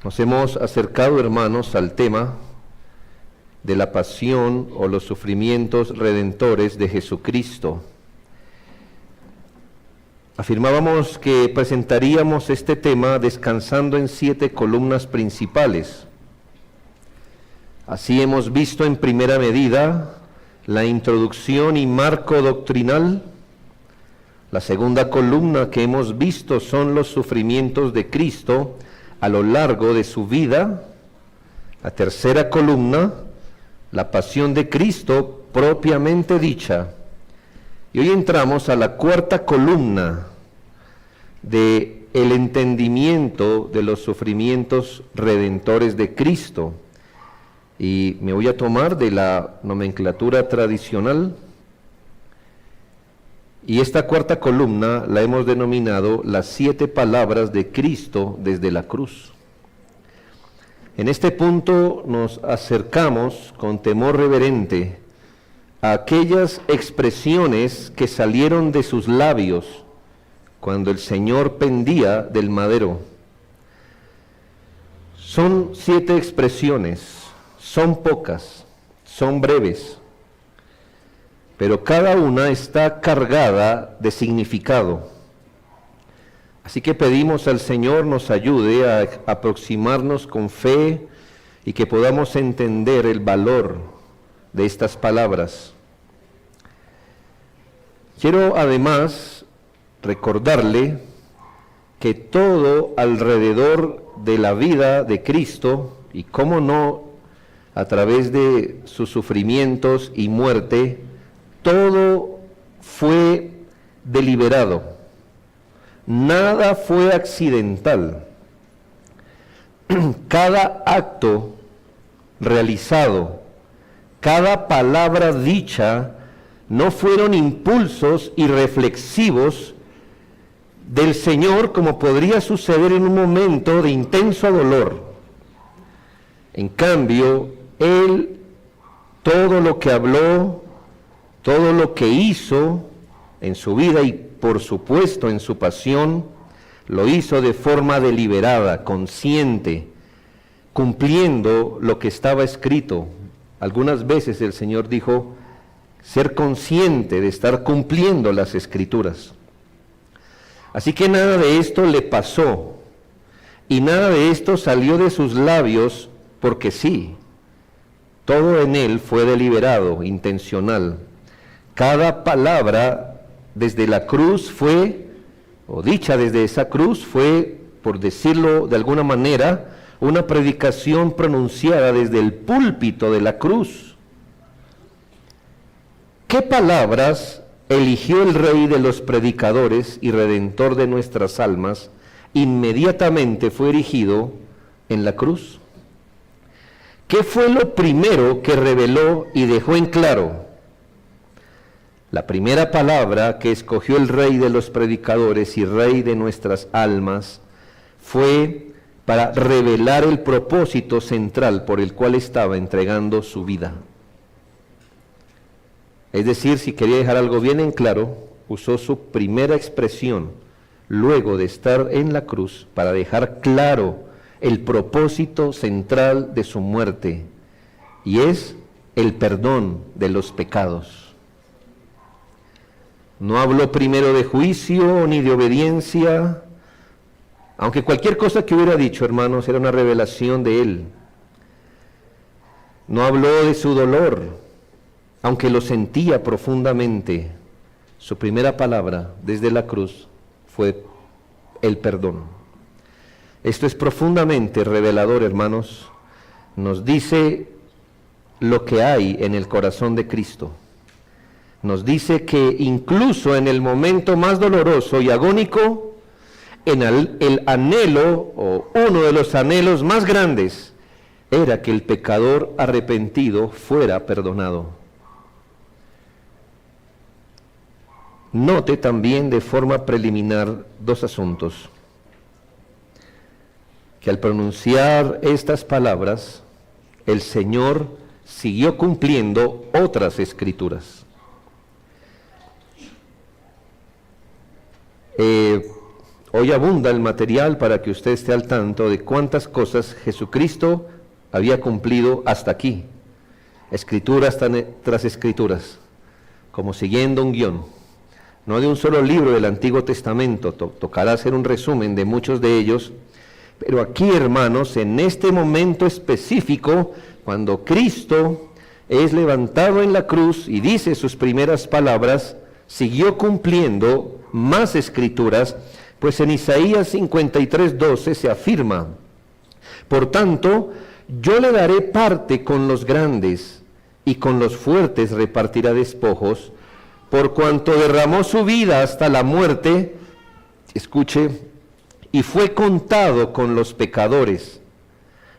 Nos hemos acercado, hermanos, al tema de la pasión o los sufrimientos redentores de Jesucristo. Afirmábamos que presentaríamos este tema descansando en 7 columnas principales. Así hemos visto en primera medida la introducción y marco doctrinal. La segunda columna que hemos visto son los sufrimientos de Cristo a lo largo de su vida. La tercera columna, la pasión de Cristo propiamente dicha. Y hoy entramos a la cuarta columna de el entendimiento de los sufrimientos redentores de Cristo. Y me voy a tomar de la nomenclatura tradicional. Y esta cuarta columna la hemos denominado las 7 palabras de Cristo desde la cruz. En este punto nos acercamos con temor reverente a aquellas expresiones que salieron de sus labios cuando el Señor pendía del madero. Son 7 expresiones, son pocas, son breves, pero cada una está cargada de significado. Así que pedimos al Señor nos ayude a aproximarnos con fe y que podamos entender el valor de estas palabras. Quiero además recordarle que todo alrededor de la vida de Cristo, y cómo no, a través de sus sufrimientos y muerte, todo fue deliberado. Nada fue accidental. Cada acto realizado, cada palabra dicha, no fueron impulsos irreflexivos del Señor como podría suceder en un momento de intenso dolor. En cambio, Él, todo lo que habló, todo lo que hizo en su vida y por supuesto en su pasión, lo hizo de forma deliberada, consciente, cumpliendo lo que estaba escrito. Algunas veces el Señor dijo, ser consciente de estar cumpliendo las Escrituras. Así que nada de esto le pasó, y nada de esto salió de sus labios porque sí. Todo en Él fue deliberado, intencional. Cada palabra desde la cruz fue, o dicha desde esa cruz, fue, por decirlo de alguna manera, una predicación pronunciada desde el púlpito de la cruz. ¿Qué palabras eligió el Rey de los predicadores y Redentor de nuestras almas? Inmediatamente fue erigido en la cruz. ¿Qué fue lo primero que reveló y dejó en claro? La primera palabra que escogió el Rey de los predicadores y Rey de nuestras almas fue para revelar el propósito central por el cual estaba entregando su vida. Es decir, si quería dejar algo bien en claro, usó su primera expresión luego de estar en la cruz para dejar claro el propósito central de su muerte, y es el perdón de los pecados. No habló primero de juicio ni de obediencia, aunque cualquier cosa que hubiera dicho, hermanos, era una revelación de Él. No habló de su dolor, aunque lo sentía profundamente. Su primera palabra desde la cruz fue el perdón. Esto es profundamente revelador, hermanos. Nos dice lo que hay en el corazón de Cristo. Nos dice que incluso en el momento más doloroso y agónico, en el anhelo, o uno de los anhelos más grandes, era que el pecador arrepentido fuera perdonado. Note también de forma preliminar 2 asuntos. Que al pronunciar estas palabras, el Señor siguió cumpliendo otras escrituras. Hoy abunda el material para que usted esté al tanto de cuántas cosas Jesucristo había cumplido hasta aquí. Escrituras tras escrituras, como siguiendo un guión. No de un solo libro del Antiguo Testamento, tocará hacer un resumen de muchos de ellos, pero aquí, hermanos, en este momento específico, cuando Cristo es levantado en la cruz y dice sus primeras palabras, siguió cumpliendo más escrituras, pues en Isaías 53:12 se afirma: por tanto, yo le daré parte con los grandes, y con los fuertes repartirá despojos, por cuanto derramó su vida hasta la muerte, escuche, y fue contado con los pecadores,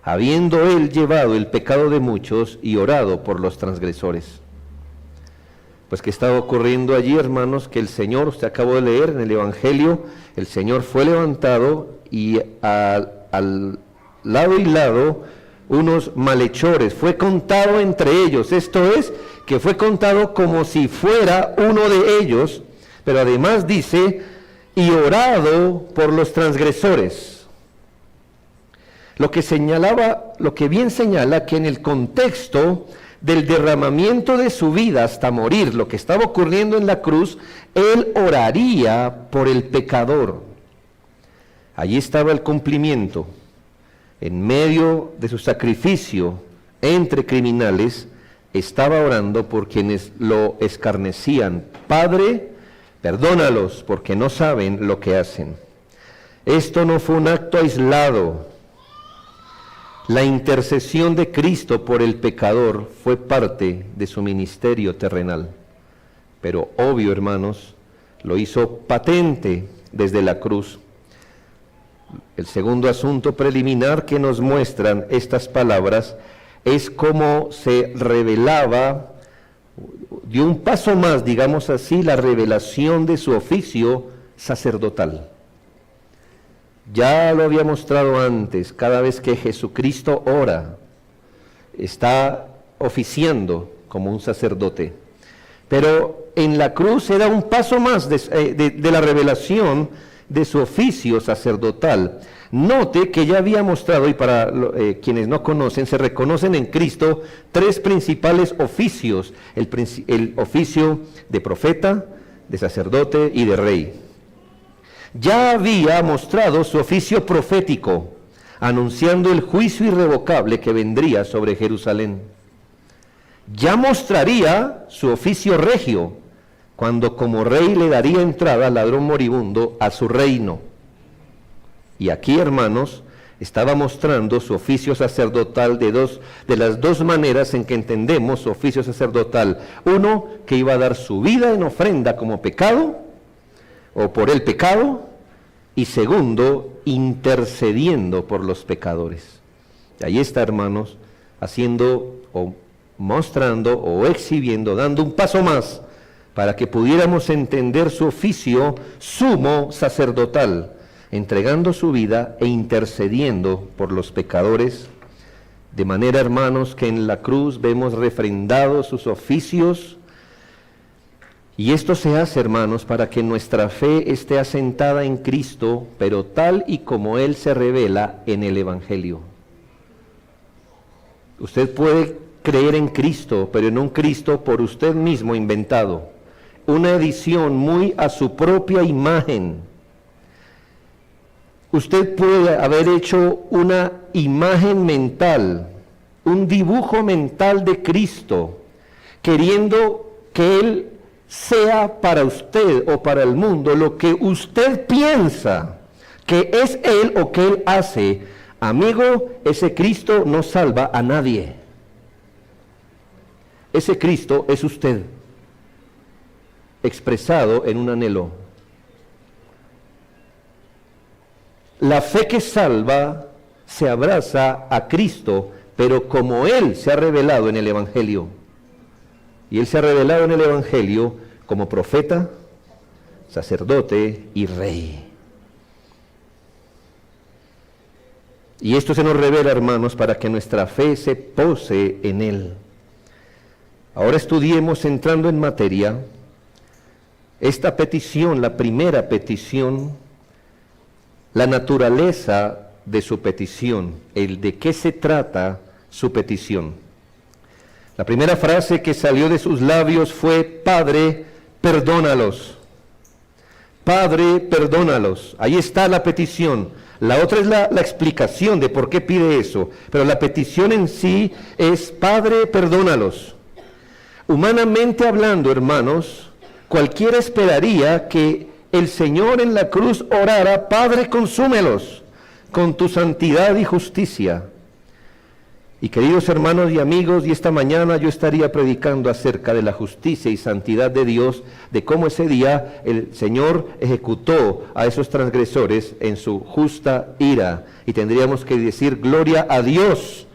habiendo él llevado el pecado de muchos y orado por los transgresores. Pues, ¿qué estaba ocurriendo allí, hermanos? Que el Señor, usted acabó de leer en el Evangelio, el Señor fue levantado y al lado y lado unos malhechores, fue contado entre ellos, esto es, que fue contado como si fuera uno de ellos, pero además dice, y orado por los transgresores. Lo que bien señala que en el contexto del derramamiento de su vida hasta morir, lo que estaba ocurriendo en la cruz, él oraría por el pecador. Allí estaba el cumplimiento. En medio de su sacrificio entre criminales, estaba orando por quienes lo escarnecían. Padre, perdónalos porque no saben lo que hacen. Esto no fue un acto aislado. La intercesión de Cristo por el pecador fue parte de su ministerio terrenal. Pero obvio, hermanos, lo hizo patente desde la cruz. El segundo asunto preliminar que nos muestran estas palabras es cómo se revelaba, dio un paso más, digamos así, la revelación de su oficio sacerdotal. Ya lo había mostrado antes, cada vez que Jesucristo ora, está oficiando como un sacerdote. Pero en la cruz era un paso más de la revelación de su oficio sacerdotal. Note que ya había mostrado, y para quienes no conocen, se reconocen en Cristo tres principales oficios: el oficio de profeta, de sacerdote y de rey. Ya había mostrado su oficio profético, anunciando el juicio irrevocable que vendría sobre Jerusalén. Ya mostraría su oficio regio, cuando como rey le daría entrada al ladrón moribundo a su reino. Y aquí, hermanos, estaba mostrando su oficio sacerdotal de las dos maneras en que entendemos su oficio sacerdotal. Uno, que iba a dar su vida en ofrenda como pecado, o por el pecado, y segundo, intercediendo por los pecadores. Y ahí está, hermanos, haciendo o mostrando o exhibiendo, dando un paso más para que pudiéramos entender su oficio sumo sacerdotal, entregando su vida e intercediendo por los pecadores, de manera, hermanos, que en la cruz vemos refrendados sus oficios. Y esto se hace, hermanos, para que nuestra fe esté asentada en Cristo, pero tal y como Él se revela en el Evangelio. Usted puede creer en Cristo, pero en un Cristo por usted mismo inventado, una edición muy a su propia imagen. Usted puede haber hecho una imagen mental, un dibujo mental de Cristo, queriendo que Él sea para usted o para el mundo lo que usted piensa que es Él o que Él hace. Amigo, ese Cristo no salva a nadie. Ese Cristo es usted, expresado en un anhelo. La fe que salva se abraza a Cristo, pero como Él se ha revelado en el Evangelio. Y Él se ha revelado en el Evangelio como profeta, sacerdote y rey. Y esto se nos revela, hermanos, para que nuestra fe se pose en Él. Ahora estudiemos, entrando en materia, esta petición, la primera petición la naturaleza de su petición, el de qué se trata su petición. La primera frase que salió de sus labios fue: Padre, perdónalos. Padre, perdónalos. Ahí está la petición. La otra es la explicación de por qué pide eso. Pero la petición en sí es: Padre, perdónalos. Humanamente hablando, hermanos, cualquiera esperaría que el Señor en la cruz orara: Padre, consúmelos con tu santidad y justicia. Y queridos hermanos y amigos, y esta mañana yo estaría predicando acerca de la justicia y santidad de Dios, de cómo ese día el Señor ejecutó a esos transgresores en su justa ira. Y tendríamos que decir: gloria a Dios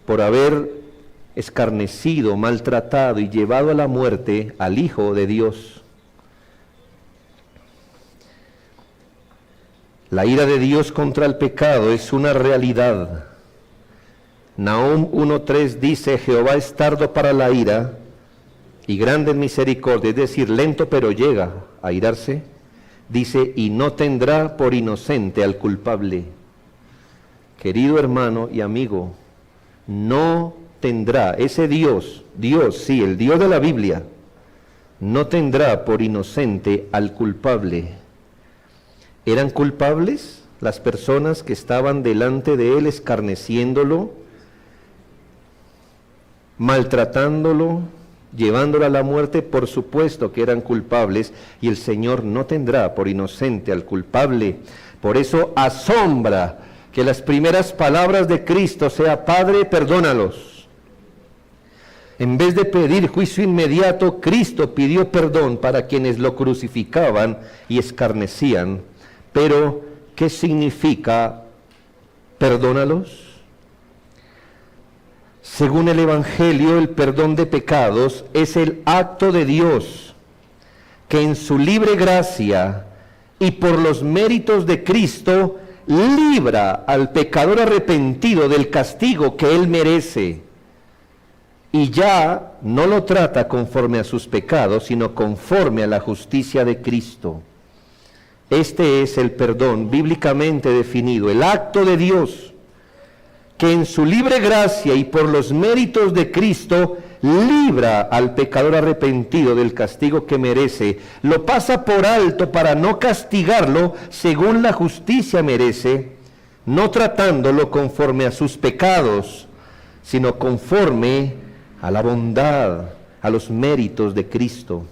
por haber escarnecido, maltratado y llevado a la muerte al Hijo de Dios. La ira de Dios contra el pecado es una realidad. Nahum 1:3 dice: Jehová es tardo para la ira y grande en misericordia, es decir, lento pero llega a irarse. Dice: y no tendrá por inocente al culpable. Querido hermano y amigo, no tendrá, ese Dios, sí, el Dios de la Biblia, no tendrá por inocente al culpable. ¿Eran culpables las personas que estaban delante de él escarneciéndolo, maltratándolo, llevándolo a la muerte? Por supuesto que eran culpables, y el Señor no tendrá por inocente al culpable. Por eso asombra que las primeras palabras de Cristo sea: Padre, perdónalos. En vez de pedir juicio inmediato, Cristo pidió perdón para quienes lo crucificaban y escarnecían. Pero, ¿qué significa perdónalos? Según el Evangelio, el perdón de pecados es el acto de Dios que en su libre gracia y por los méritos de Cristo libra al pecador arrepentido del castigo que él merece, y ya no lo trata conforme a sus pecados, sino conforme a la justicia de Cristo. Este es el perdón bíblicamente definido, el acto de Dios que en su libre gracia y por los méritos de Cristo libra al pecador arrepentido del castigo que merece, lo pasa por alto para no castigarlo según la justicia merece, no tratándolo conforme a sus pecados, sino conforme a la bondad, a los méritos de Cristo.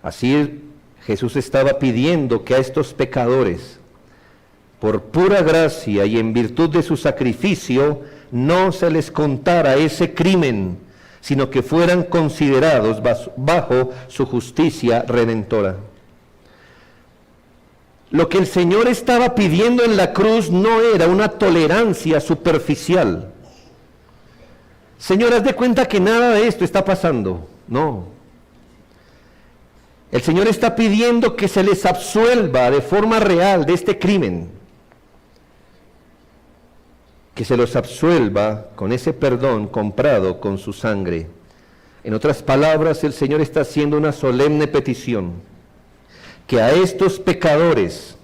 Así Jesús estaba pidiendo que a estos pecadores, por pura gracia y en virtud de su sacrificio, no se les contara ese crimen, sino que fueran considerados bajo su justicia redentora. Lo que el Señor estaba pidiendo en la cruz no era una tolerancia superficial. Señor, haz de cuenta que nada de esto está pasando. No. El Señor está pidiendo que se les absuelva de forma real de este crimen. Que se los absuelva con ese perdón comprado con su sangre. En otras palabras, el Señor está haciendo una solemne petición: que a estos pecadores,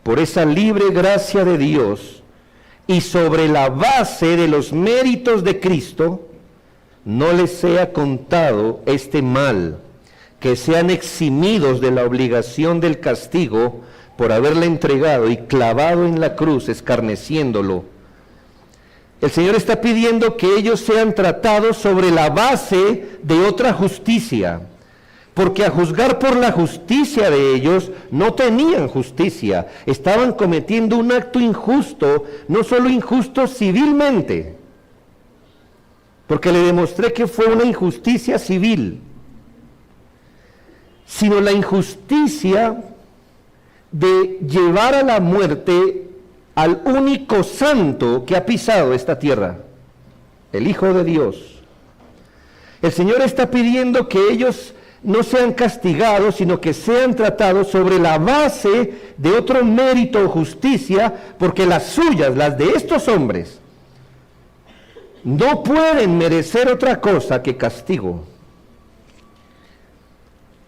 por esa libre gracia de Dios y sobre la base de los méritos de Cristo, no les sea contado este mal, que sean eximidos de la obligación del castigo por haberle entregado y clavado en la cruz, escarneciéndolo. El Señor está pidiendo que ellos sean tratados sobre la base de otra justicia, porque a juzgar por la justicia de ellos, no tenían justicia, estaban cometiendo un acto injusto, no solo injusto civilmente, porque le demostré que fue una injusticia civil, sino la injusticia de llevar a la muerte al único santo que ha pisado esta tierra, el Hijo de Dios. El Señor está pidiendo que ellos no sean castigados, sino que sean tratados sobre la base de otro mérito o justicia, porque las suyas, las de estos hombres, no pueden merecer otra cosa que castigo.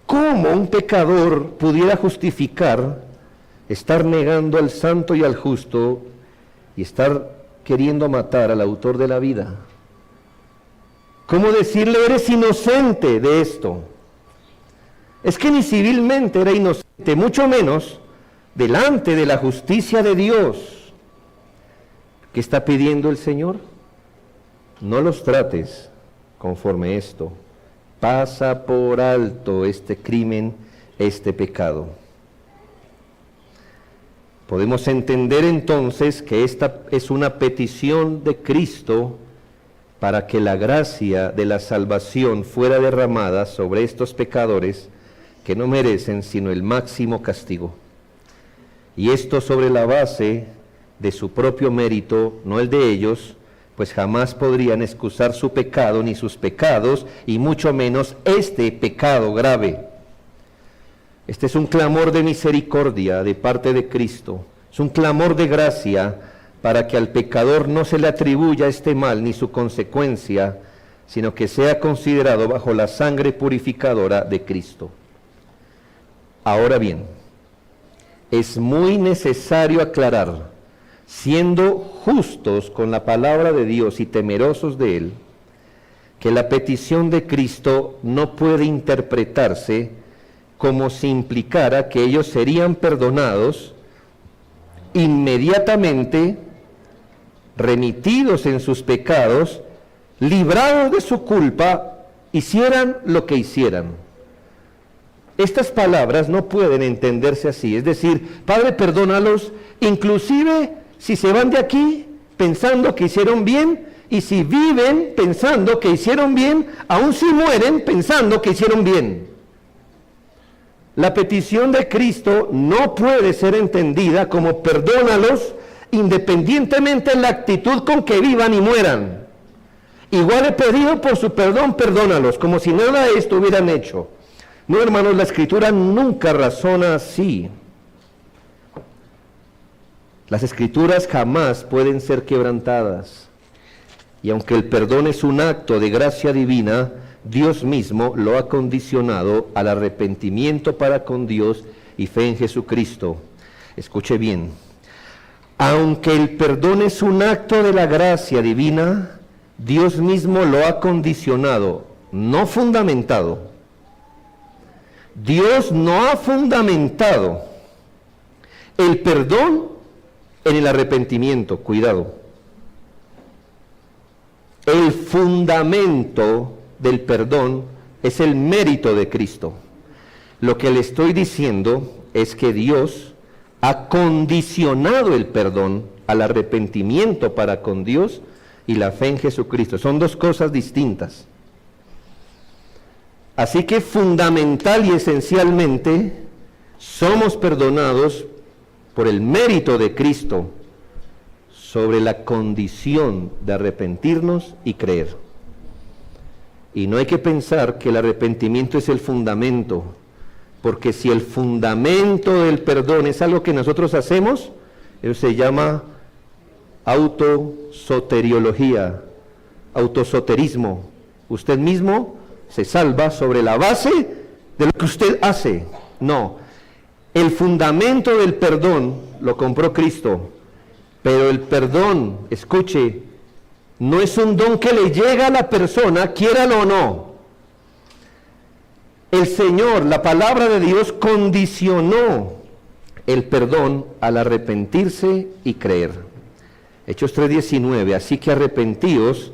¿Cómo un pecador pudiera justificar estar negando al santo y al justo y estar queriendo matar al autor de la vida? ¿Cómo decirle, eres inocente de esto? Es que ni civilmente era inocente, mucho menos delante de la justicia de Dios. ¿Qué está pidiendo el Señor? No los trates conforme esto. Pasa por alto este crimen, este pecado. Podemos entender entonces que esta es una petición de Cristo para que la gracia de la salvación fuera derramada sobre estos pecadores que no merecen sino el máximo castigo. Y esto sobre la base de su propio mérito, no el de ellos, pues jamás podrían excusar su pecado ni sus pecados, y mucho menos este pecado grave. Este es un clamor de misericordia de parte de Cristo, es un clamor de gracia para que al pecador no se le atribuya este mal ni su consecuencia, sino que sea considerado bajo la sangre purificadora de Cristo. Ahora bien, es muy necesario aclarar, siendo justos con la palabra de Dios y temerosos de Él, que la petición de Cristo no puede interpretarse como si implicara que ellos serían perdonados inmediatamente, remitidos en sus pecados, librados de su culpa, hicieran lo que hicieran. Estas palabras no pueden entenderse así, es decir, Padre, perdónalos, inclusive si se van de aquí pensando que hicieron bien, y si viven pensando que hicieron bien, aun si mueren pensando que hicieron bien. La petición de Cristo no puede ser entendida como perdónalos independientemente de la actitud con que vivan y mueran. Igual he pedido por su perdón, perdónalos, como si nada de esto hubieran hecho. No, hermanos, la Escritura nunca razona así. Las Escrituras jamás pueden ser quebrantadas. Y aunque el perdón es un acto de gracia divina, Dios mismo lo ha condicionado al arrepentimiento para con Dios y fe en Jesucristo. Escuche bien. Aunque el perdón es un acto de la gracia divina, Dios mismo lo ha condicionado, no fundamentado. Dios no ha fundamentado el perdón en el arrepentimiento, cuidado. El fundamento del perdón es el mérito de Cristo. Lo que le estoy diciendo es que Dios ha condicionado el perdón al arrepentimiento para con Dios y la fe en Jesucristo. Son dos cosas distintas. Así que fundamental y esencialmente somos perdonados por el mérito de Cristo sobre la condición de arrepentirnos y creer. Y no hay que pensar que el arrepentimiento es el fundamento, porque si el fundamento del perdón es algo que nosotros hacemos, eso se llama autosoteriología, autosoterismo. Usted mismo se salva sobre la base de lo que usted hace. No, el fundamento del perdón lo compró Cristo, pero el perdón, escuche, no es un don que le llega a la persona, quiéralo o no. El Señor, la palabra de Dios, condicionó el perdón al arrepentirse y creer. Hechos 3:19, así que arrepentíos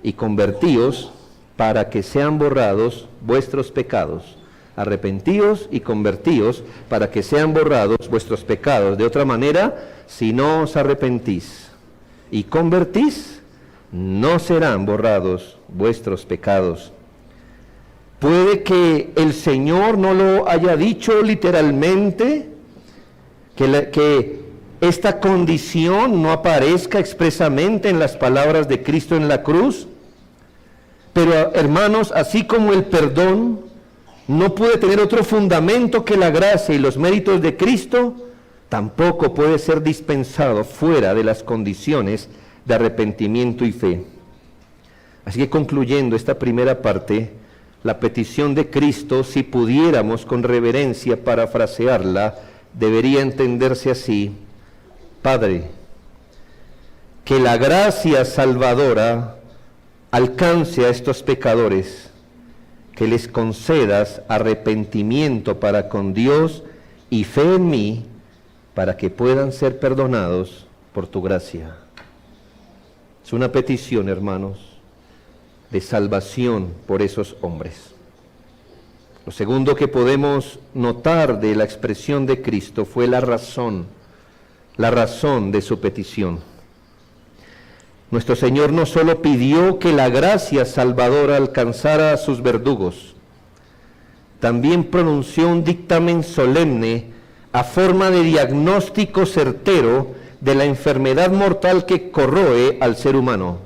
y convertíos para que sean borrados vuestros pecados. Arrepentíos y convertíos para que sean borrados vuestros pecados. De otra manera, si no os arrepentís y convertís, no serán borrados vuestros pecados. Puede que el Señor no lo haya dicho literalmente, que esta condición no aparezca expresamente en las palabras de Cristo en la cruz, pero hermanos, así como el perdón no puede tener otro fundamento que la gracia y los méritos de Cristo, tampoco puede ser dispensado fuera de las condiciones de arrepentimiento y fe. Así que concluyendo esta primera parte, La petición de Cristo, si pudiéramos con reverencia parafrasearla, debería entenderse así: Padre, que la gracia salvadora alcance a estos pecadores, que les concedas arrepentimiento para con Dios y fe en mí, para que puedan ser perdonados por tu gracia. Es una petición, hermanos, de salvación por esos hombres. Lo segundo que podemos notar de la expresión de Cristo fue la razón de su petición. Nuestro Señor no solo pidió que la gracia salvadora alcanzara a sus verdugos, también pronunció un dictamen solemne a forma de diagnóstico certero de la enfermedad mortal que corroe al ser humano.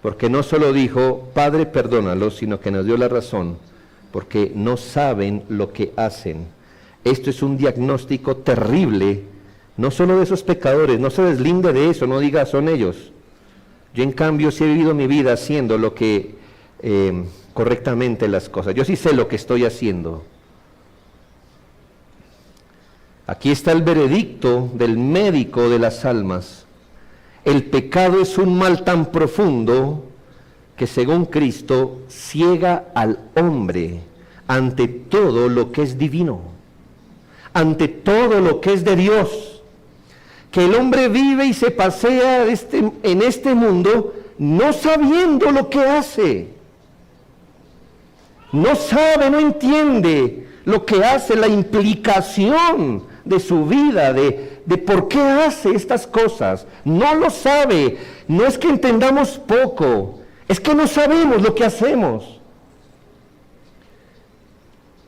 Porque no solo dijo, Padre, perdónalos, sino que nos dio la razón, porque no saben lo que hacen. Esto es un diagnóstico terrible, no solo de esos pecadores, no se deslinde de eso, no diga, son ellos. Yo en cambio sí he vivido mi vida haciendo lo que correctamente las cosas. Yo sí sé lo que estoy haciendo. Aquí está el veredicto del médico de las almas. El pecado es un mal tan profundo que, según Cristo, ciega al hombre ante todo lo que es divino, ante todo lo que es de Dios. Que el hombre vive y se pasea en este mundo no sabiendo lo que hace. No sabe, no entiende lo que hace, la implicación de su vida, de por qué hace estas cosas. No lo sabe. No es que entendamos poco, es que no sabemos lo que hacemos.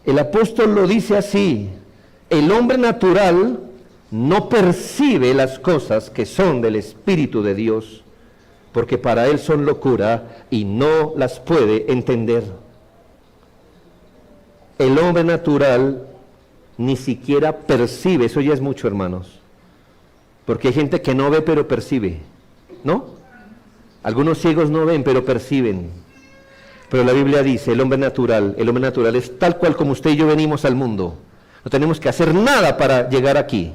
El apóstol lo dice así: el hombre natural no percibe las cosas que son del Espíritu de Dios, porque para él son locura y no las puede entender. El hombre natural ni siquiera percibe, eso ya es mucho, hermanos, porque hay gente que no ve pero percibe, ¿no? Algunos ciegos no ven pero perciben, pero la Biblia dice, el hombre natural es tal cual como usted y yo venimos al mundo, no tenemos que hacer nada para llegar aquí.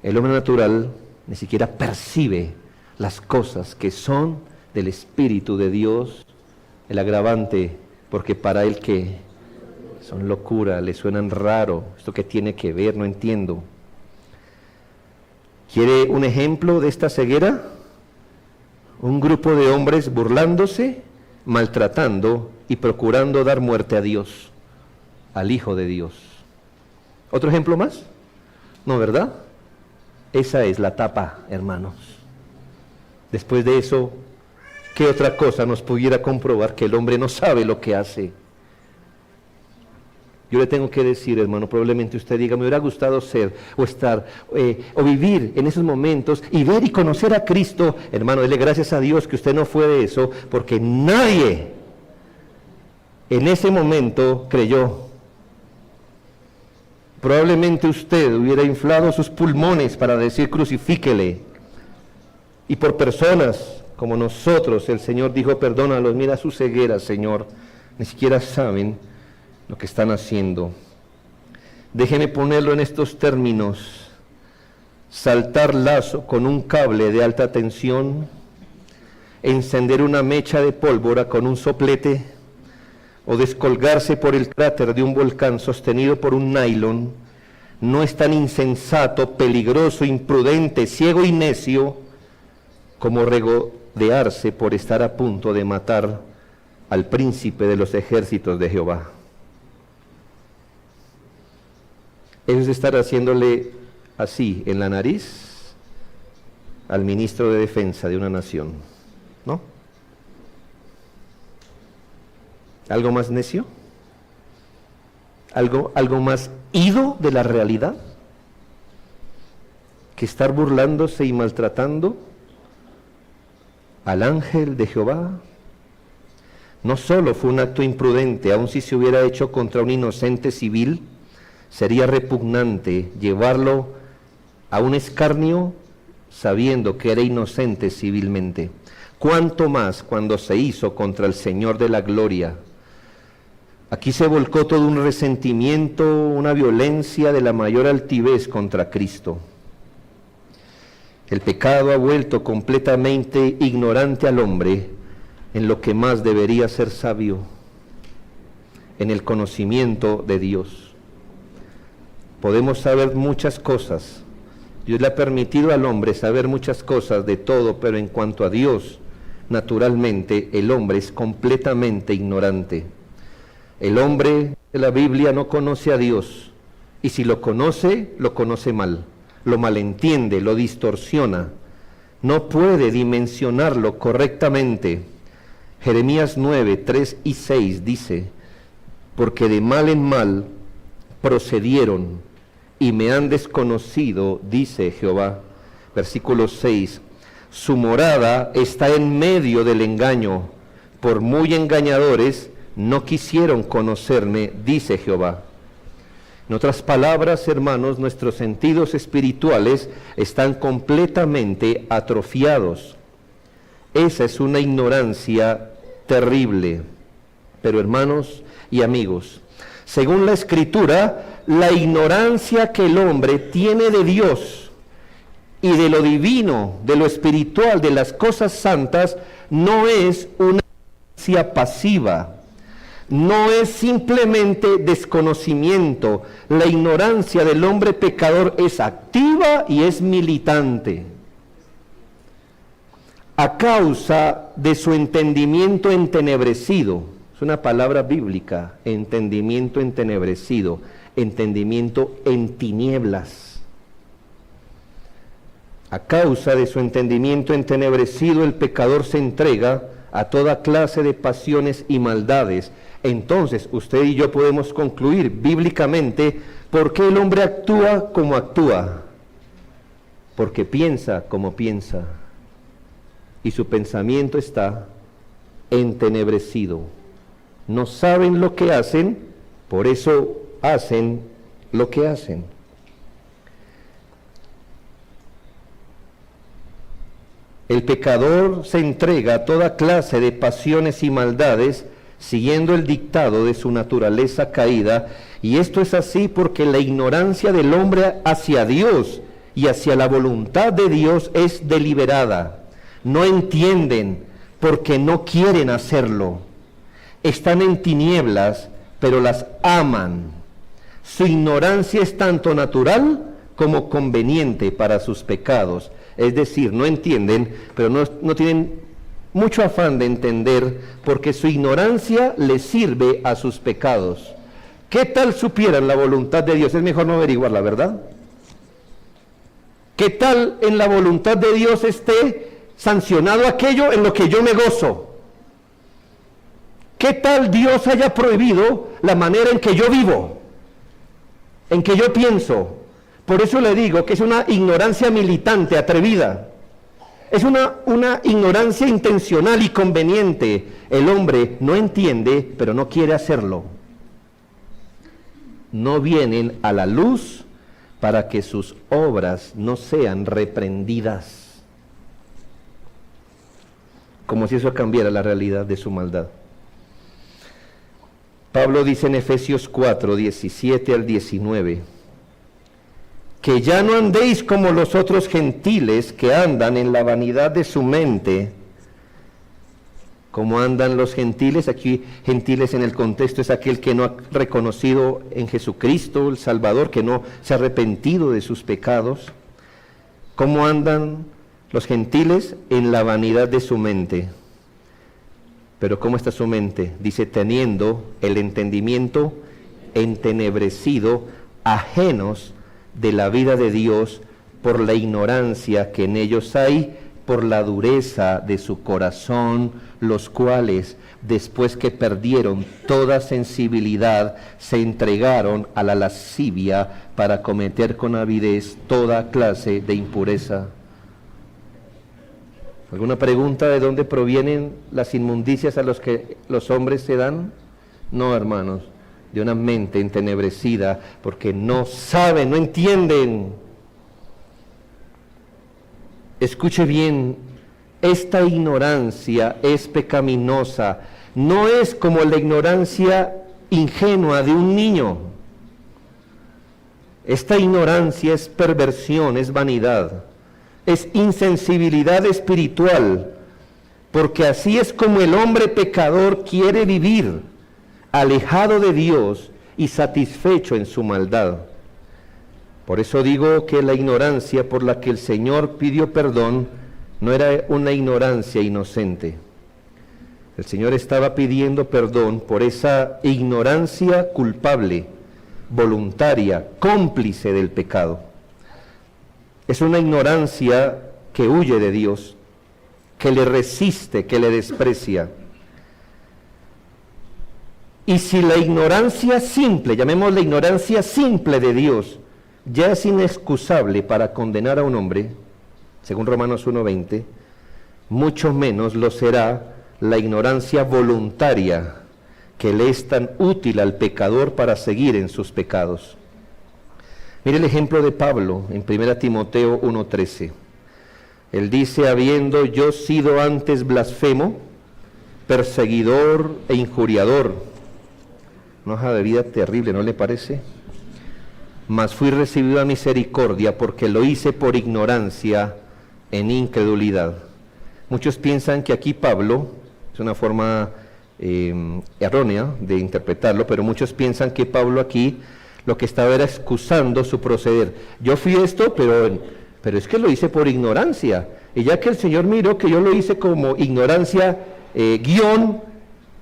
El hombre natural ni siquiera percibe las cosas que son del Espíritu de Dios, el agravante, porque para él que son locura, le suenan raro, esto que tiene que ver, no entiendo. ¿Quiere un ejemplo de esta ceguera? Un grupo de hombres burlándose, maltratando y procurando dar muerte a Dios, al Hijo de Dios. ¿Otro ejemplo más? No, ¿verdad? Esa es la tapa, hermanos. Después de eso, ¿qué otra cosa nos pudiera comprobar que el hombre no sabe lo que hace? Yo le tengo que decir, hermano, probablemente usted diga, me hubiera gustado ser o estar o vivir en esos momentos y ver y conocer a Cristo. Hermano, dele gracias a Dios que usted no fue de eso, porque nadie en ese momento creyó. Probablemente usted hubiera inflado sus pulmones para decir crucifíquele. Y por personas como nosotros, el Señor dijo, perdónalos, mira su ceguera, Señor. Ni siquiera saben lo que están haciendo. Déjeme ponerlo en estos términos: saltar lazo con un cable de alta tensión, encender una mecha de pólvora con un soplete, o descolgarse por el cráter de un volcán sostenido por un nylon, no es tan insensato, peligroso, imprudente, ciego y necio como regodearse por estar a punto de matar al príncipe de los ejércitos de Jehová. Eso es estar haciéndole así en la nariz al ministro de defensa de una nación, ¿no? ¿Algo más necio? ¿Algo más ido de la realidad? ¿Que estar burlándose y maltratando al ángel de Jehová? No solo fue un acto imprudente, aun si se hubiera hecho contra un inocente civil, sería repugnante llevarlo a un escarnio sabiendo que era inocente civilmente. cuánto más cuando se hizo contra el Señor de la gloria. Aquí se volcó todo un resentimiento, una violencia de la mayor altivez contra Cristo. El pecado ha vuelto completamente ignorante al hombre en lo que más debería ser sabio, en el conocimiento de Dios. Podemos saber muchas cosas. Dios le ha permitido al hombre saber muchas cosas de todo, pero en cuanto a Dios, naturalmente, el hombre es completamente ignorante. El hombre de la Biblia no conoce a Dios, y si lo conoce mal, lo malentiende, lo distorsiona, no puede dimensionarlo correctamente. Jeremías 9, 3 y 6 dice, porque de mal en mal procedieron y me han desconocido, dice Jehová. Versículo 6, su morada está en medio del engaño, por muy engañadores no quisieron conocerme, dice Jehová. En otras palabras, hermanos, nuestros sentidos espirituales están completamente atrofiados. Esa es una ignorancia terrible. Pero hermanos y amigos, según la Escritura, la ignorancia que el hombre tiene de Dios y de lo divino, de lo espiritual, de las cosas santas, no es una ignorancia pasiva. No es simplemente desconocimiento. La ignorancia del hombre pecador es activa y es militante. A causa de su entendimiento entenebrecido, es una palabra bíblica, entendimiento entenebrecido, entendimiento en tinieblas. A causa de su entendimiento entenebrecido, el pecador se entrega a toda clase de pasiones y maldades. Entonces, usted y yo podemos concluir bíblicamente por qué el hombre actúa como actúa. Porque piensa como piensa. Y su pensamiento está entenebrecido. No saben lo que hacen, por eso hacen lo que hacen. El pecador se entrega a toda clase de pasiones y maldades, siguiendo el dictado de su naturaleza caída, y esto es así porque la ignorancia del hombre hacia Dios y hacia la voluntad de Dios es deliberada. No entienden porque no quieren hacerlo. Están en tinieblas, pero las aman. Su ignorancia es tanto natural como conveniente para sus pecados. Es decir, no entienden, pero no tienen mucho afán de entender, porque su ignorancia les sirve a sus pecados. ¿Qué tal supieran la voluntad de Dios? Es mejor no averiguarla, ¿verdad? ¿Qué tal en la voluntad de Dios esté sancionado aquello en lo que yo me gozo? ¿Qué tal Dios haya prohibido la manera en que yo vivo, en que yo pienso? Por eso le digo que es una ignorancia militante, atrevida. Es una ignorancia intencional y conveniente. El hombre no entiende, pero no quiere hacerlo. No vienen a la luz para que sus obras no sean reprendidas. Como si eso cambiara la realidad de su maldad. Pablo dice en Efesios 4, 17 al 19, que ya no andéis como los otros gentiles que andan en la vanidad de su mente. ¿Cómo andan los gentiles? Aquí gentiles en el contexto es aquel que no ha reconocido en Jesucristo el Salvador, que no se ha arrepentido de sus pecados. ¿Cómo andan los gentiles? En la vanidad de su mente. Pero ¿cómo está su mente? Dice, teniendo el entendimiento entenebrecido, ajenos de la vida de Dios por la ignorancia que en ellos hay, por la dureza de su corazón, los cuales, después que perdieron toda sensibilidad, se entregaron a la lascivia para cometer con avidez toda clase de impureza. ¿Alguna pregunta de dónde provienen las inmundicias a los que los hombres se dan? No, hermanos, de una mente entenebrecida, porque no saben, no entienden. Escuche bien, esta ignorancia es pecaminosa. No es como la ignorancia ingenua de un niño. Esta ignorancia es perversión, es vanidad, es insensibilidad espiritual, porque así es como el hombre pecador quiere vivir, alejado de Dios y satisfecho en su maldad. Por eso digo que la ignorancia por la que el Señor pidió perdón no era una ignorancia inocente. El Señor estaba pidiendo perdón por esa ignorancia culpable, voluntaria, cómplice del pecado. Es una ignorancia que huye de Dios, que le resiste, que le desprecia. Y si la ignorancia simple, llamémosla ignorancia simple de Dios, ya es inexcusable para condenar a un hombre, según Romanos 1:20, mucho menos lo será la ignorancia voluntaria que le es tan útil al pecador para seguir en sus pecados. Mire el ejemplo de Pablo en 1 Timoteo 1:13. Él dice, habiendo yo sido antes blasfemo, perseguidor e injuriador. Una hoja de vida terrible, ¿no le parece? Mas fui recibido a misericordia porque lo hice por ignorancia en incredulidad. Muchos piensan que aquí Pablo, es una forma errónea de interpretarlo, pero muchos piensan que Pablo aquí lo que estaba era excusando su proceder. Yo fui esto, pero es que lo hice por ignorancia. Y ya que el Señor miró que yo lo hice como ignorancia,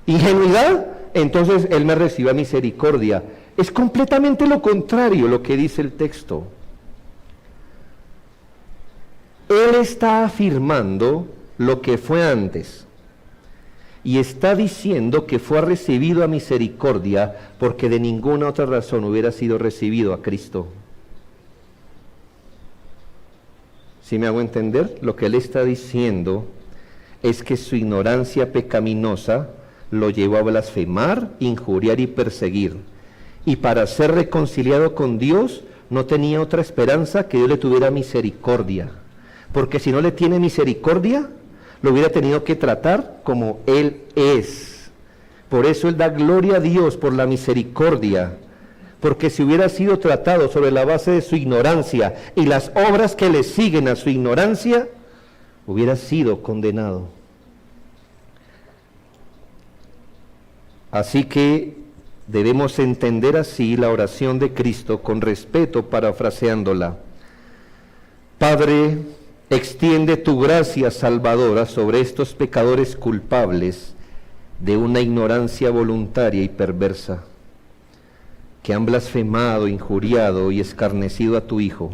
ingenuidad, entonces Él me recibió a misericordia. Es completamente lo contrario lo que dice el texto. Él está afirmando lo que fue antes y está diciendo que fue recibido a misericordia porque de ninguna otra razón hubiera sido recibido a Cristo. ¿Sí me hago entender? Lo que él está diciendo es que su ignorancia pecaminosa lo llevó a blasfemar, injuriar y perseguir. Y para ser reconciliado con Dios no tenía otra esperanza que Dios le tuviera misericordia. Porque si no le tiene misericordia, lo hubiera tenido que tratar como Él es. Por eso Él da gloria a Dios por la misericordia. Porque si hubiera sido tratado sobre la base de su ignorancia y las obras que le siguen a su ignorancia, hubiera sido condenado. Así que debemos entender así la oración de Cristo con respeto, parafraseándola. Padre, extiende tu gracia salvadora sobre estos pecadores culpables de una ignorancia voluntaria y perversa, que han blasfemado, injuriado y escarnecido a tu Hijo.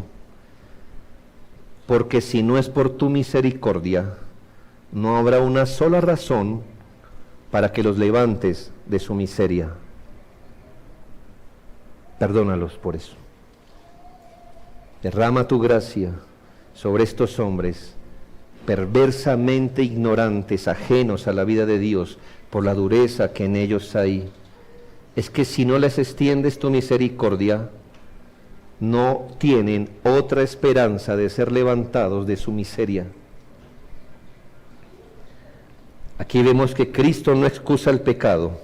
Porque si no es por tu misericordia, no habrá una sola razón para que los levantes de su miseria. Perdónalos por eso. Derrama tu gracia sobre estos hombres perversamente ignorantes, ajenos a la vida de Dios por la dureza que en ellos hay. Es que si no les extiendes tu misericordia, no tienen otra esperanza de ser levantados de su miseria. Aquí vemos que Cristo no excusa el pecado,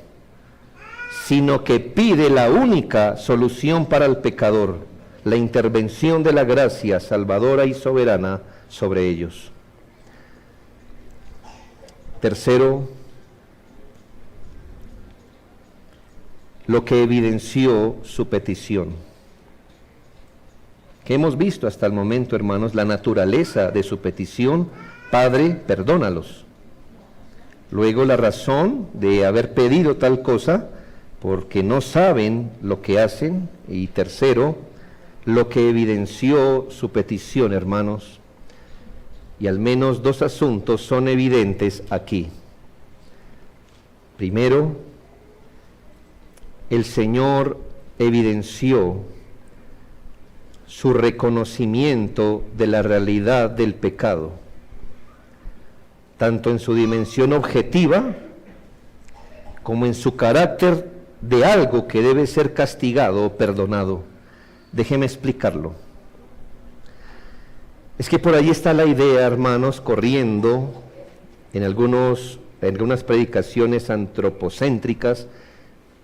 sino que pide la única solución para el pecador, la intervención de la gracia salvadora y soberana sobre ellos. Tercero, lo que evidenció su petición. ¿Qué hemos visto hasta el momento, hermanos? La naturaleza de su petición: Padre, perdónalos. Luego, la razón de haber pedido tal cosa, porque no saben lo que hacen. Y tercero, lo que evidenció su petición, hermanos. Y al menos dos asuntos son evidentes aquí. Primero, el Señor evidenció su reconocimiento de la realidad del pecado, tanto en su dimensión objetiva como en su carácter de algo que debe ser castigado o perdonado. Déjeme explicarlo. Es que por ahí está la idea, hermanos, corriendo en algunas predicaciones antropocéntricas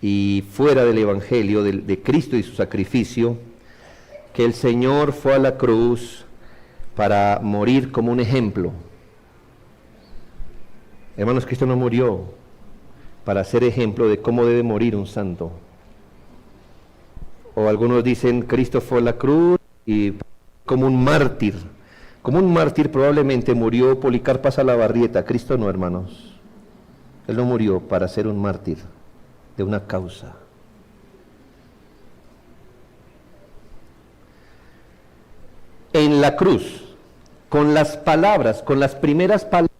y fuera del Evangelio de Cristo y su sacrificio, que el Señor fue a la cruz para morir como un ejemplo. Hermanos, Cristo no murió para ser ejemplo de cómo debe morir un santo. O algunos dicen, Cristo fue a la cruz y como un mártir. Como un mártir probablemente murió Policarpa Salabarrieta. Cristo no, hermanos. Él no murió para ser un mártir de una causa. En la cruz, con las palabras, con las primeras palabras,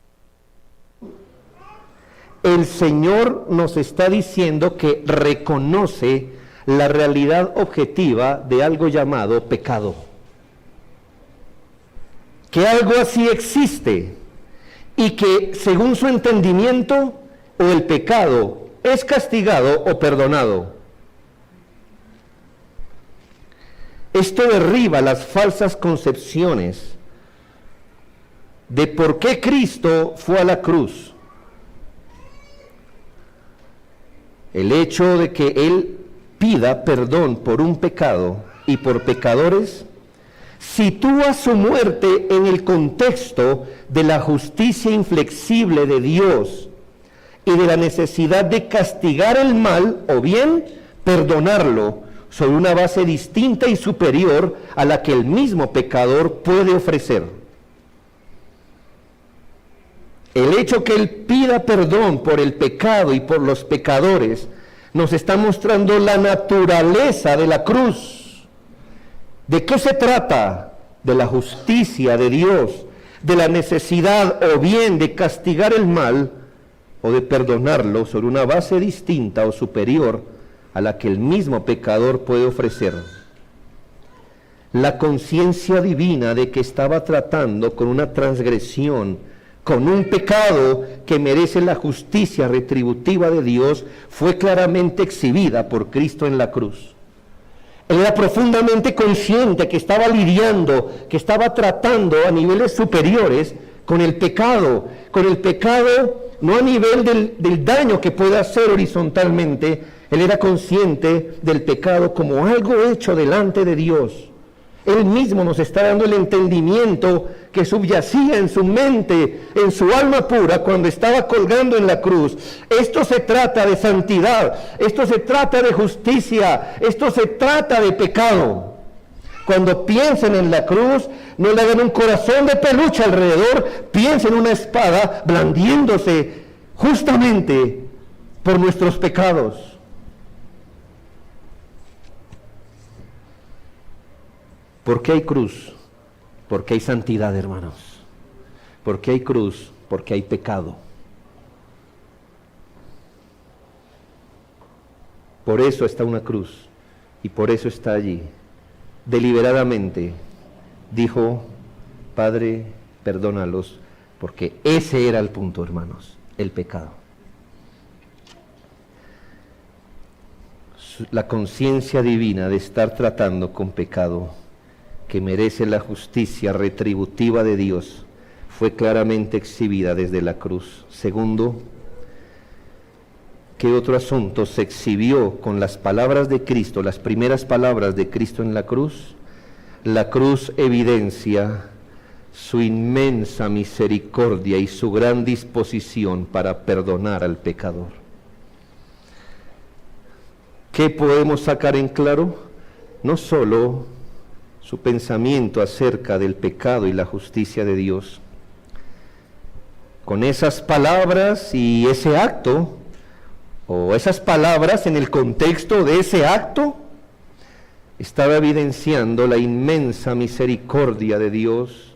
el Señor nos está diciendo que reconoce la realidad objetiva de algo llamado pecado. Que algo así existe y que según su entendimiento o el pecado es castigado o perdonado. Esto derriba las falsas concepciones de por qué Cristo fue a la cruz. El hecho de que Él pida perdón por un pecado y por pecadores sitúa su muerte en el contexto de la justicia inflexible de Dios y de la necesidad de castigar el mal o bien perdonarlo sobre una base distinta y superior a la que el mismo pecador puede ofrecer. El hecho que Él pida perdón por el pecado y por los pecadores nos está mostrando la naturaleza de la cruz. ¿De qué se trata? De la justicia de Dios, de la necesidad o bien de castigar el mal o de perdonarlo sobre una base distinta o superior a la que el mismo pecador puede ofrecer. La conciencia divina de que estaba tratando con una transgresión, con un pecado que merece la justicia retributiva de Dios, fue claramente exhibida por Cristo en la cruz. Él era profundamente consciente que estaba lidiando, que estaba tratando a niveles superiores con el pecado no a nivel del daño que puede hacer horizontalmente. Él era consciente del pecado como algo hecho delante de Dios. Él mismo nos está dando el entendimiento que subyacía en su mente, en su alma pura, cuando estaba colgando en la cruz. Esto se trata de santidad, esto se trata de justicia, esto se trata de pecado. Cuando piensen en la cruz, no le hagan un corazón de peluche alrededor, piensen en una espada blandiéndose justamente por nuestros pecados. ¿Por qué hay cruz? Porque hay santidad, hermanos. ¿Por qué hay cruz? Porque hay pecado. Por eso está una cruz y por eso está allí. Deliberadamente dijo, Padre, perdónalos, porque ese era el punto, hermanos, el pecado. La conciencia divina de estar tratando con pecado que merece la justicia retributiva de Dios, fue claramente exhibida desde la cruz. Segundo, ¿qué otro asunto se exhibió con las palabras de Cristo, las primeras palabras de Cristo en la cruz? La cruz evidencia su inmensa misericordia y su gran disposición para perdonar al pecador. ¿Qué podemos sacar en claro? No solo su pensamiento acerca del pecado y la justicia de Dios. Con esas palabras y ese acto, o esas palabras en el contexto de ese acto, estaba evidenciando la inmensa misericordia de Dios,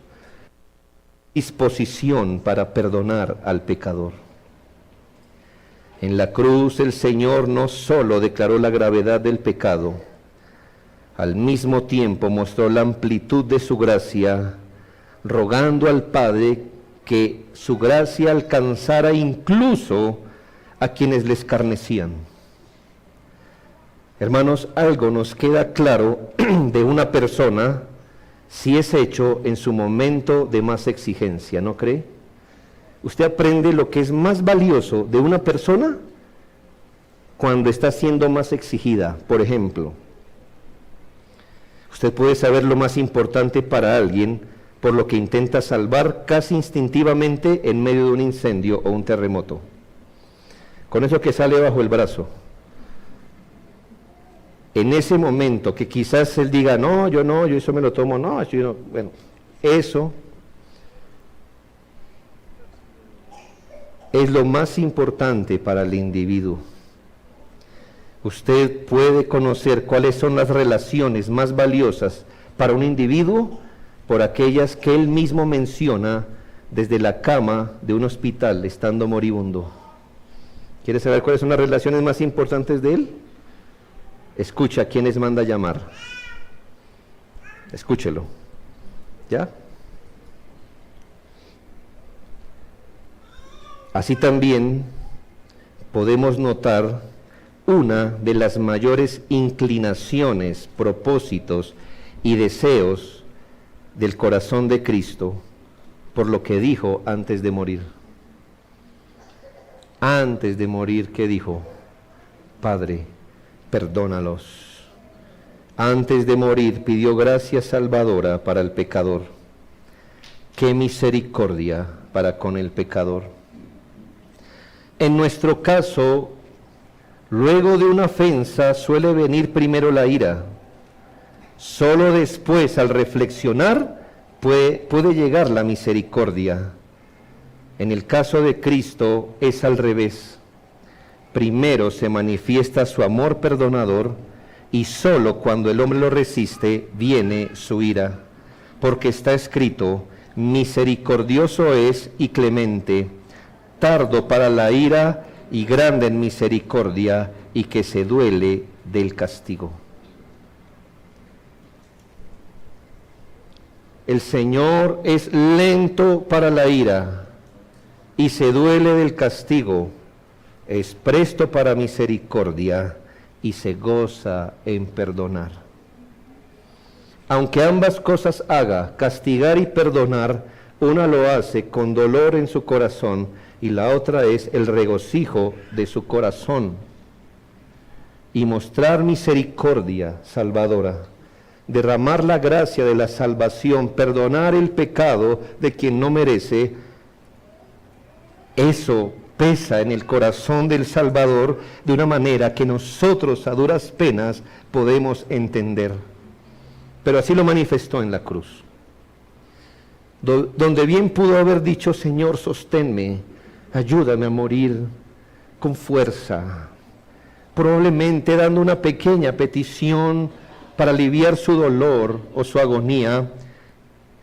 disposición para perdonar al pecador. En la cruz el Señor no solo declaró la gravedad del pecado, al mismo tiempo mostró la amplitud de su gracia, rogando al Padre que su gracia alcanzara incluso a quienes le escarnecían. Hermanos, algo nos queda claro de una persona si es hecho en su momento de más exigencia, ¿no cree? usted aprende lo que es más valioso de una persona cuando está siendo más exigida. Por ejemplo, usted puede saber lo más importante para alguien por lo que intenta salvar casi instintivamente en medio de un incendio o un terremoto. Con eso que sale bajo el brazo. En ese momento que quizás él diga, no, yo eso me lo tomo, no, yo no. Bueno, eso es lo más importante para el individuo. Usted puede conocer cuáles son las relaciones más valiosas para un individuo por aquellas que él mismo menciona desde la cama de un hospital estando moribundo. ¿Quiere saber cuáles son las relaciones más importantes de él? Escucha a quienes manda llamar. Escúchelo. ¿Ya? Así también podemos notar una de las mayores inclinaciones, propósitos y deseos del corazón de Cristo por lo que dijo antes de morir. Antes de morir, ¿qué dijo? Padre, perdónalos. Antes de morir pidió gracia salvadora para el pecador. ¡Qué misericordia para con el pecador! En nuestro caso, luego de una ofensa suele venir primero la ira. Solo después, al reflexionar, puede llegar la misericordia. En el caso de Cristo es al revés. Primero se manifiesta su amor perdonador y solo cuando el hombre lo resiste viene su ira. Porque está escrito, misericordioso es y clemente, tardo para la ira y grande en misericordia y que se duele del castigo. El Señor es lento para la ira y se duele del castigo, es presto para misericordia y se goza en perdonar. Aunque ambas cosas haga, castigar y perdonar, una lo hace con dolor en su corazón y la otra es el regocijo de su corazón. Y mostrar misericordia salvadora, derramar la gracia de la salvación, perdonar el pecado de quien no merece, eso pesa en el corazón del Salvador de una manera que nosotros a duras penas podemos entender. Pero así lo manifestó en la cruz, donde bien pudo haber dicho, Señor, sosténme, ayúdame a morir con fuerza, probablemente dando una pequeña petición para aliviar su dolor o su agonía.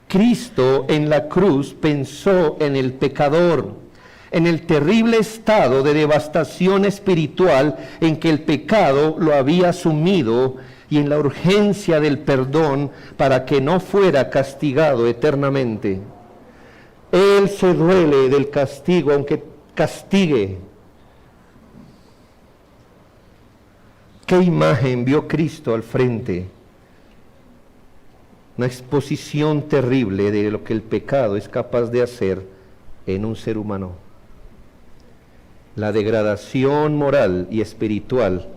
Cristo en la cruz pensó en el pecador, en el terrible estado de devastación espiritual en que el pecado lo había sumido y en la urgencia del perdón para que no fuera castigado eternamente. Él se duele del castigo, aunque castigue. ¿Qué imagen vio Cristo al frente? Una exposición terrible de lo que el pecado es capaz de hacer en un ser humano. La degradación moral y espiritual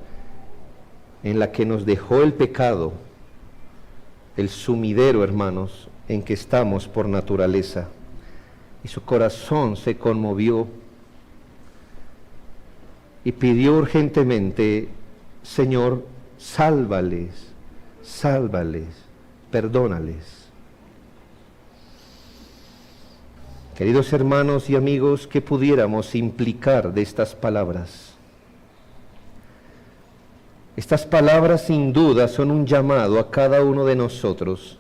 en la que nos dejó el pecado, el sumidero, hermanos, en que estamos por naturaleza. Y su corazón se conmovió y pidió urgentemente, Señor, sálvales, sálvales, perdónales. Queridos hermanos y amigos, ¿qué pudiéramos implicar de estas palabras? Estas palabras sin duda son un llamado a cada uno de nosotros,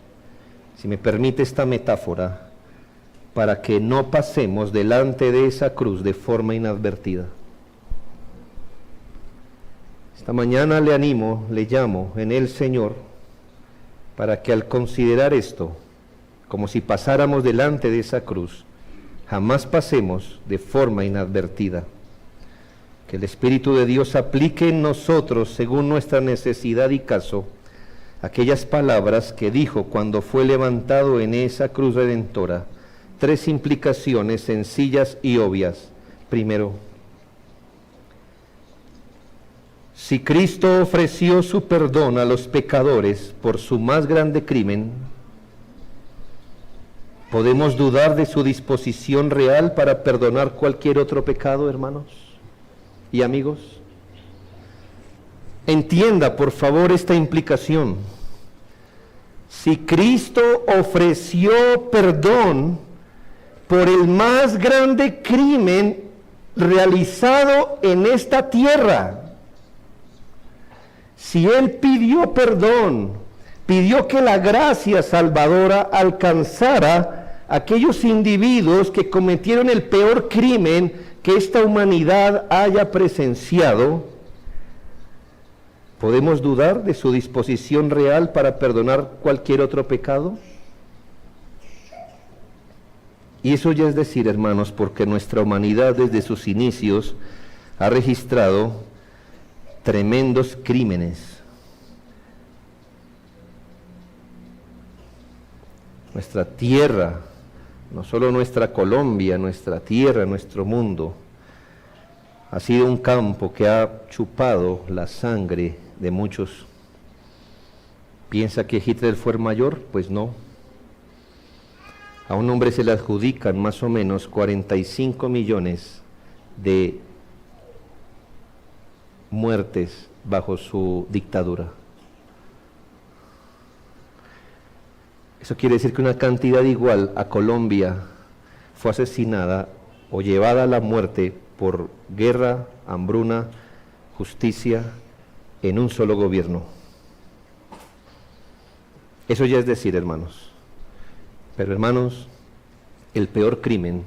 si me permite esta metáfora, para que no pasemos delante de esa cruz de forma inadvertida. Esta mañana le animo, le llamo en el Señor, para que al considerar esto, como si pasáramos delante de esa cruz, jamás pasemos de forma inadvertida. Que el Espíritu de Dios aplique en nosotros, según nuestra necesidad y caso, aquellas palabras que dijo cuando fue levantado en esa cruz redentora, 3 implicaciones sencillas y obvias. Primero, si Cristo ofreció su perdón a los pecadores por su más grande crimen, ¿podemos dudar de su disposición real para perdonar cualquier otro pecado, hermanos y amigos? Entienda, por favor, esta implicación. Si Cristo ofreció perdón por el más grande crimen realizado en esta tierra, si Él pidió perdón, pidió que la gracia salvadora alcanzara a aquellos individuos que cometieron el peor crimen que esta humanidad haya presenciado, ¿podemos dudar de su disposición real para perdonar cualquier otro pecado? Y eso ya es decir, hermanos, porque nuestra humanidad desde sus inicios ha registrado tremendos crímenes. Nuestra tierra, no solo nuestra Colombia, nuestra tierra, nuestro mundo, ha sido un campo que ha chupado la sangre de muchos. ¿Piensa que Hitler fue el mayor? Pues no. A un hombre se le adjudican más o menos 45 millones de muertes bajo su dictadura. Eso quiere decir que una cantidad igual a Colombia fue asesinada o llevada a la muerte por guerra, hambruna, justicia, en un solo gobierno. Eso ya es decir, hermanos. Pero, hermanos, el peor crimen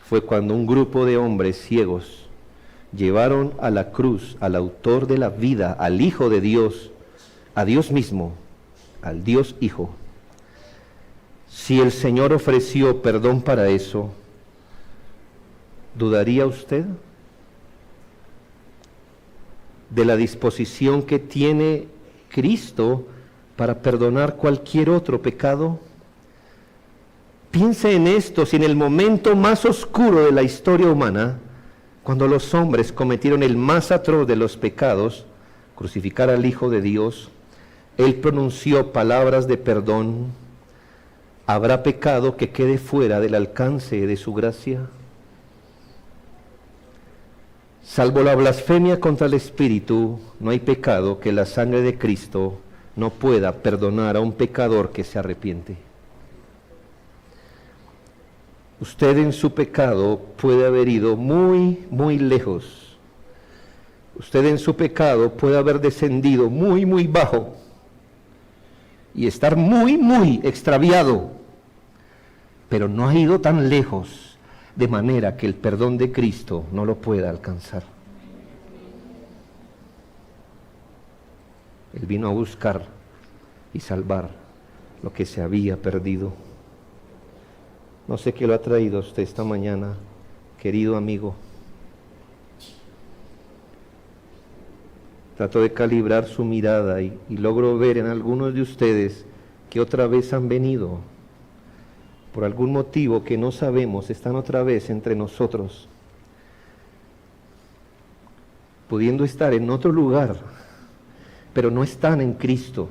fue cuando un grupo de hombres ciegos llevaron a la cruz al autor de la vida, al Hijo de Dios, a Dios mismo, al Dios Hijo. Si el Señor ofreció perdón para eso, ¿dudaría usted de la disposición que tiene Cristo para perdonar cualquier otro pecado? Piense en esto: si en el momento más oscuro de la historia humana, cuando los hombres cometieron el más atroz de los pecados, crucificar al Hijo de Dios, Él pronunció palabras de perdón, ¿habrá pecado que quede fuera del alcance de su gracia? Salvo la blasfemia contra el Espíritu, no hay pecado que la sangre de Cristo no pueda perdonar a un pecador que se arrepiente. Usted en su pecado puede haber ido muy, muy lejos. Usted en su pecado puede haber descendido muy, muy bajo y estar muy, muy extraviado, pero no ha ido tan lejos de manera que el perdón de Cristo no lo pueda alcanzar. Él vino a buscar y salvar lo que se había perdido. No sé qué lo ha traído a usted esta mañana, querido amigo. Trato de calibrar su mirada y logro ver en algunos de ustedes que otra vez han venido. Por algún motivo que no sabemos, están otra vez entre nosotros, pudiendo estar en otro lugar, pero no están en Cristo.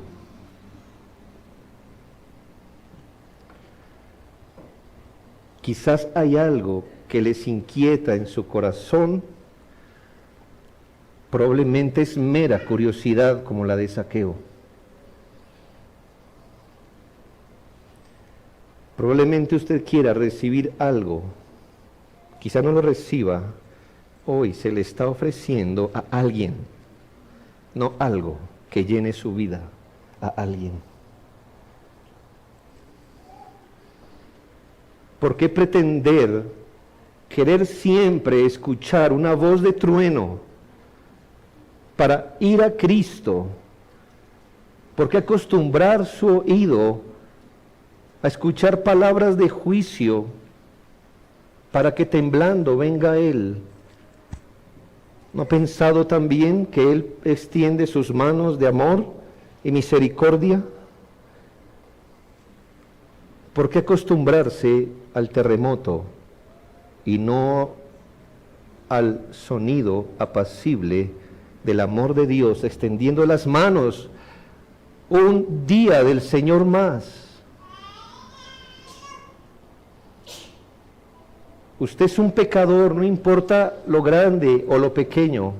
Quizás hay algo que les inquieta en su corazón, probablemente es mera curiosidad como la de Zaqueo. Probablemente usted quiera recibir algo, quizá no lo reciba, hoy se le está ofreciendo a alguien, no algo que llene su vida, a alguien. ¿Por qué pretender querer siempre escuchar una voz de trueno para ir a Cristo? ¿Por qué acostumbrar su oído a escuchar palabras de juicio para que temblando venga a Él? ¿No ha pensado también que Él extiende sus manos de amor y misericordia? ¿Por qué acostumbrarse al terremoto y no al sonido apacible del amor de Dios, extendiendo las manos un día del Señor más? Usted es un pecador, no importa lo grande o lo pequeño.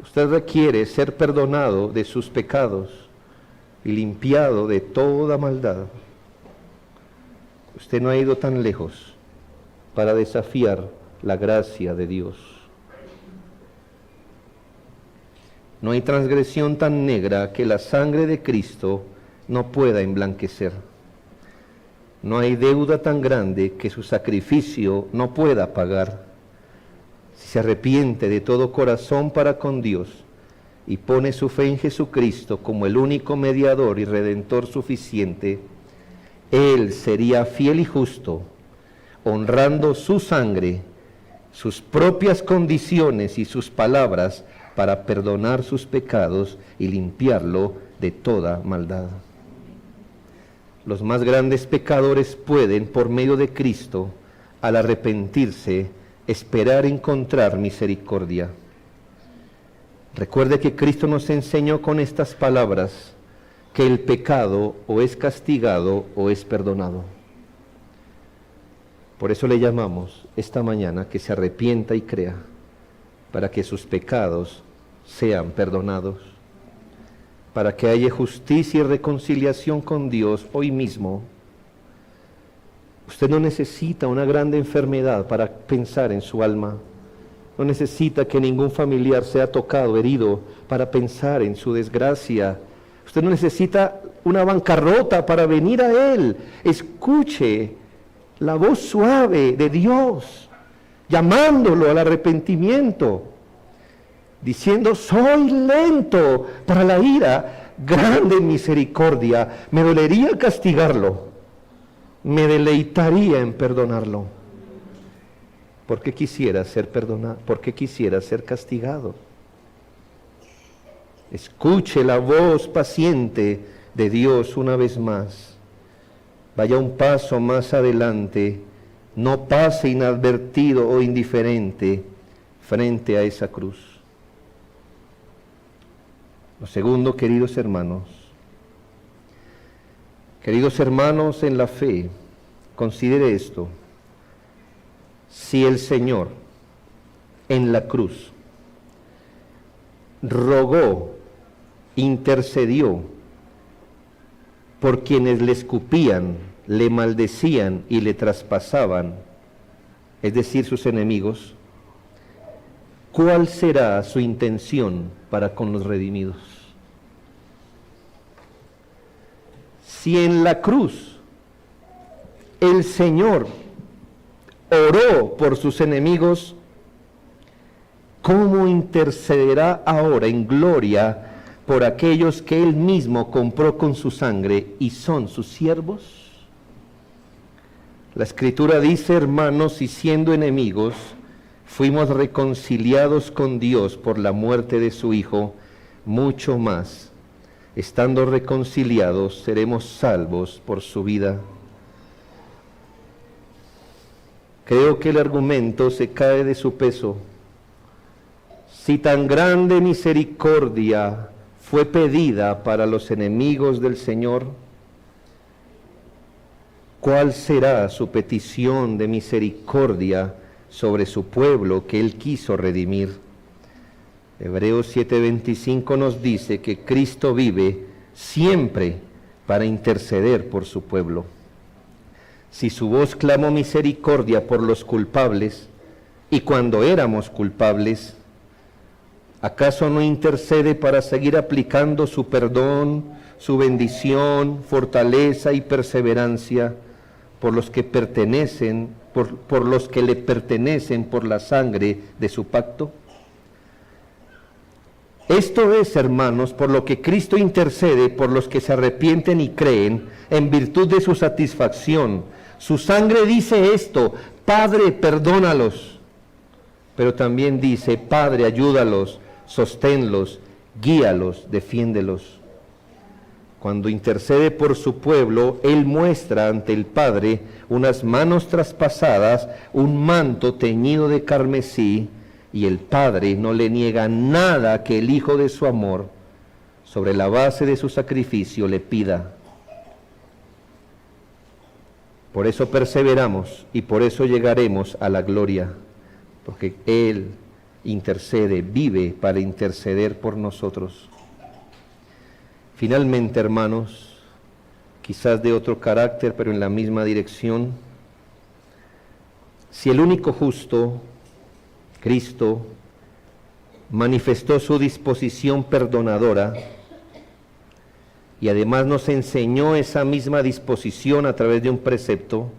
Usted requiere ser perdonado de sus pecados y limpiado de toda maldad. Usted no ha ido tan lejos para desafiar la gracia de Dios. No hay transgresión tan negra que la sangre de Cristo no pueda emblanquecer. No hay deuda tan grande que su sacrificio no pueda pagar. Si se arrepiente de todo corazón para con Dios y pone su fe en Jesucristo como el único mediador y redentor suficiente, Él sería fiel y justo, honrando su sangre, sus propias condiciones y sus palabras para perdonar sus pecados y limpiarlo de toda maldad. Los más grandes pecadores pueden, por medio de Cristo, al arrepentirse, esperar encontrar misericordia. Recuerde que Cristo nos enseñó con estas palabras que el pecado o es castigado o es perdonado. Por eso le llamamos esta mañana que se arrepienta y crea, para que sus pecados sean perdonados, para que haya justicia y reconciliación con Dios hoy mismo. Usted no necesita una grande enfermedad para pensar en su alma. No necesita que ningún familiar sea tocado, herido, para pensar en su desgracia. Usted no necesita una bancarrota para venir a Él. Escuche la voz suave de Dios, llamándolo al arrepentimiento, diciendo: soy lento para la ira, grande en misericordia, me dolería castigarlo, me deleitaría en perdonarlo. ¿Por qué quisiera ser perdonado? ¿Por qué quisiera ser castigado? Escuche la voz paciente de Dios una vez más. Vaya un paso más adelante, no pase inadvertido o indiferente frente a esa cruz. Lo segundo, queridos hermanos en la fe, considere esto: si el Señor en la cruz rogó, intercedió por quienes le escupían, le maldecían y le traspasaban, es decir, sus enemigos, ¿cuál será su intención para con los redimidos? Si en la cruz el Señor oró por sus enemigos, ¿cómo intercederá ahora en gloria por aquellos que Él mismo compró con su sangre y son sus siervos? La Escritura dice: hermanos, y siendo enemigos, fuimos reconciliados con Dios por la muerte de su Hijo, mucho más, estando reconciliados, seremos salvos por su vida. Creo que el argumento se cae de su peso. Si tan grande misericordia fue pedida para los enemigos del Señor, ¿cuál será su petición de misericordia sobre su pueblo que Él quiso redimir? Hebreos 7:25 nos dice que Cristo vive siempre para interceder por su pueblo. Si su voz clamó misericordia por los culpables, y cuando éramos culpables, ¿acaso no intercede para seguir aplicando su perdón, su bendición, fortaleza y perseverancia por los que pertenecen, por los que le pertenecen por la sangre de su pacto? Esto es, hermanos, por lo que Cristo intercede por los que se arrepienten y creen en virtud de su satisfacción. Su sangre dice esto: Padre, perdónalos. Pero también dice: Padre, ayúdalos, sosténlos, guíalos, defiéndelos. Cuando intercede por su pueblo, Él muestra ante el Padre unas manos traspasadas, un manto teñido de carmesí, y el Padre no le niega nada que el Hijo de su amor, sobre la base de su sacrificio, le pida. Por eso perseveramos y por eso llegaremos a la gloria, porque Él intercede, vive para interceder por nosotros. Finalmente, hermanos, quizás de otro carácter, pero en la misma dirección, si el único justo, Cristo, manifestó su disposición perdonadora y además nos enseñó esa misma disposición a través de un precepto,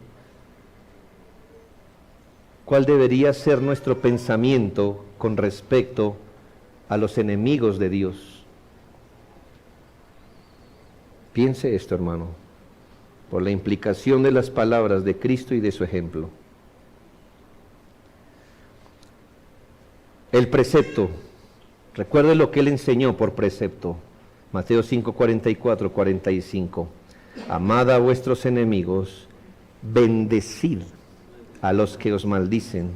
¿cuál debería ser nuestro pensamiento con respecto a los enemigos de Dios? Piense esto, hermano, por la implicación de las palabras de Cristo y de su ejemplo. El precepto, recuerde lo que Él enseñó por precepto. Mateo 5, 44, 45. Amad a vuestros enemigos, bendecid a los que os maldicen,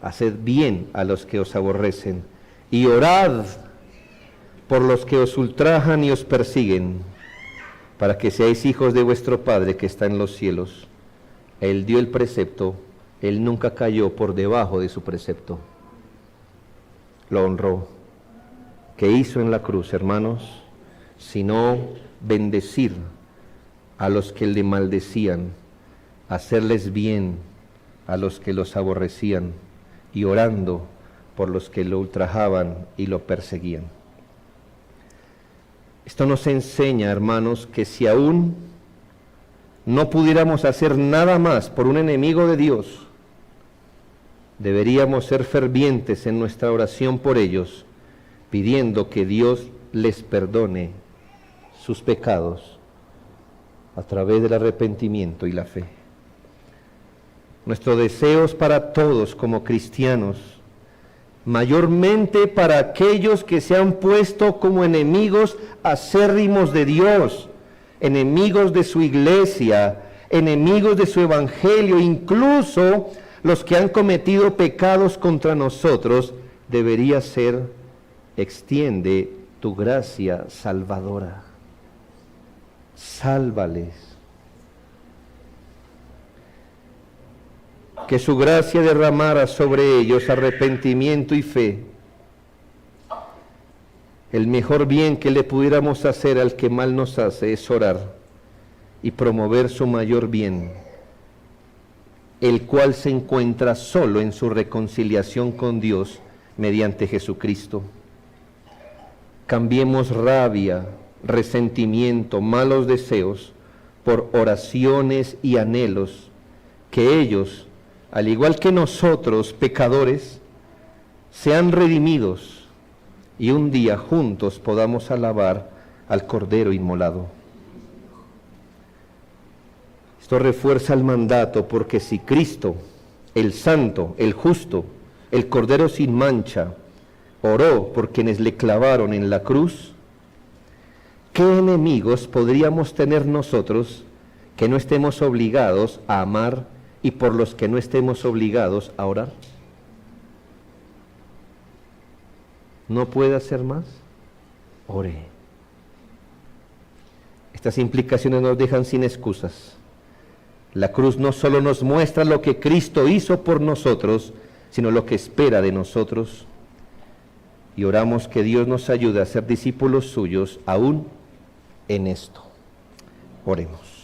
haced bien a los que os aborrecen, y orad por los que os ultrajan y os persiguen, para que seáis hijos de vuestro Padre que está en los cielos. Él dio el precepto, Él nunca cayó por debajo de su precepto. Lo honró. ¿Qué hizo en la cruz, hermanos? Sino bendecir a los que le maldecían, hacerles bien a los que los aborrecían, y orando por los que lo ultrajaban y lo perseguían. Esto nos enseña, hermanos, que si aún no pudiéramos hacer nada más por un enemigo de Dios, deberíamos ser fervientes en nuestra oración por ellos, pidiendo que Dios les perdone sus pecados a través del arrepentimiento y la fe. Nuestro deseo es para todos como cristianos, mayormente para aquellos que se han puesto como enemigos acérrimos de Dios, enemigos de su iglesia, enemigos de su evangelio, incluso los que han cometido pecados contra nosotros, debería ser: extiende tu gracia salvadora, sálvales. Que su gracia derramara sobre ellos arrepentimiento y fe. El mejor bien que le pudiéramos hacer al que mal nos hace es orar y promover su mayor bien, el cual se encuentra solo en su reconciliación con Dios mediante Jesucristo. Cambiemos rabia, resentimiento, malos deseos por oraciones y anhelos, que ellos, al igual que nosotros, pecadores, sean redimidos y un día juntos podamos alabar al Cordero inmolado. Esto refuerza el mandato, porque si Cristo, el Santo, el Justo, el Cordero sin mancha, oró por quienes le clavaron en la cruz, ¿qué enemigos podríamos tener nosotros que no estemos obligados a amar y por los que no estemos obligados a orar? ¿No puede hacer más? Ore. Estas implicaciones nos dejan sin excusas. La cruz no solo nos muestra lo que Cristo hizo por nosotros, sino lo que espera de nosotros. Y oramos que Dios nos ayude a ser discípulos suyos aún en esto. Oremos.